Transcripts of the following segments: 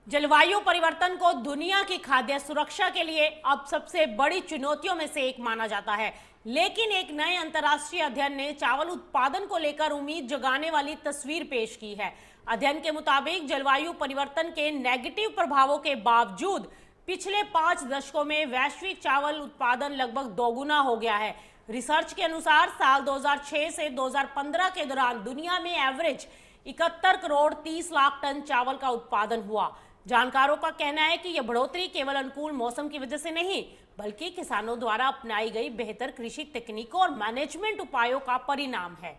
जलवायु परिवर्तन को दुनिया की खाद्य सुरक्षा के लिए अब सबसे बड़ी चुनौतियों में से एक माना जाता है। लेकिन एक नए अंतर्राष्ट्रीय अध्ययन ने चावल उत्पादन को लेकर उम्मीद जगाने वाली तस्वीर पेश की है। अध्ययन के मुताबिक जलवायु परिवर्तन के नेगेटिव प्रभावों के बावजूद पिछले 5 दशकों में वैश्विक चावल उत्पादन लगभग दोगुना हो गया है। रिसर्च के अनुसार साल 2006 से 2015 के दौरान दुनिया में एवरेज 71 करोड़ 30 लाख टन चावल का उत्पादन हुआ। जानकारों का कहना है कि यह बढ़ोतरी केवल अनुकूल मौसम की वजह से नहीं, बल्कि किसानों द्वारा अपनाई गई बेहतर कृषि तकनीकों और मैनेजमेंट उपायों का परिणाम है।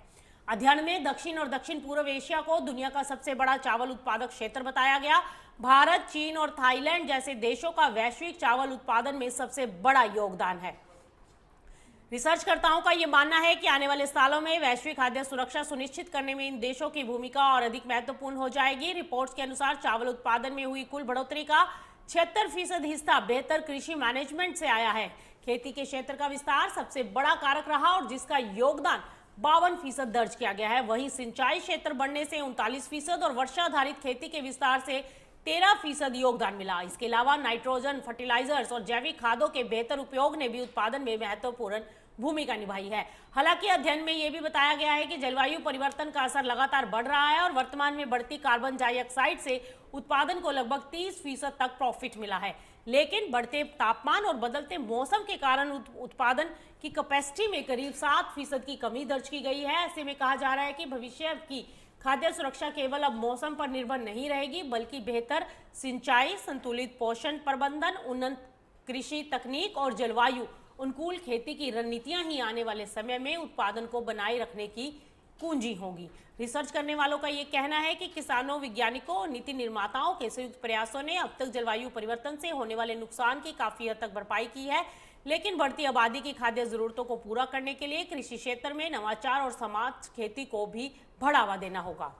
अध्ययन में दक्षिण और दक्षिण पूर्व एशिया को दुनिया का सबसे बड़ा चावल उत्पादक क्षेत्र बताया गया। भारत, चीन और थाईलैंड जैसे देशों का वैश्विक चावल उत्पादन में सबसे बड़ा योगदान है। रिसर्चकर्ताओं का यह मानना है कि आने वाले सालों में वैश्विक खाद्य सुरक्षा सुनिश्चित करने में इन देशों की भूमिका और अधिक महत्वपूर्ण हो जाएगी। रिपोर्ट्स के अनुसार चावल उत्पादन में हुई कुल बढ़ोतरी का 76% हिस्सा बेहतर कृषि मैनेजमेंट से आया है। खेती के क्षेत्र का विस्तार सबसे बड़ा कारक रहा और जिसका योगदान 52% दर्ज किया गया है। वहीं सिंचाई क्षेत्र बढ़ने से 39% और वर्षाधारित खेती के विस्तार से 13% योगदान मिला। इसके अलावा नाइट्रोजन, फर्टिलाइजर्स और जैविक खादों के बेहतर उपयोग ने भी उत्पादन में महत्वपूर्ण भूमिका निभाई है। हालांकि अध्ययन में यह भी बताया गया है कि जलवायु परिवर्तन का असर लगातार बढ़ रहा है और वर्तमान में बढ़ती कार्बन डाइऑक्साइड से उत्पादन को लगभग 30% तक प्रॉफिट मिला है। लेकिन बढ़ते तापमान और बदलते मौसम के कारण उत्पादन की कैपेसिटी में करीब 7% की कमी दर्ज की गई है। ऐसे में कहा जा रहा है कि भविष्य की खाद्य सुरक्षा केवल अब मौसम पर निर्भर नहीं रहेगी, बल्कि बेहतर सिंचाई, संतुलित पोषण प्रबंधन, उन्नत कृषि तकनीक और जलवायु अनुकूल खेती की रणनीतियां ही आने वाले समय में उत्पादन को बनाए रखने की कुंजी होंगी। रिसर्च करने वालों का यह कहना है कि किसानों, वैज्ञानिकों और नीति निर्माताओं के संयुक्त प्रयासों ने अब तक जलवायु परिवर्तन से होने वाले नुकसान की काफी हद तक भरपाई की है। लेकिन बढ़ती आबादी की खाद्य जरूरतों को पूरा करने के लिए कृषि क्षेत्र में नवाचार और समाज खेती को भी बढ़ावा देना होगा।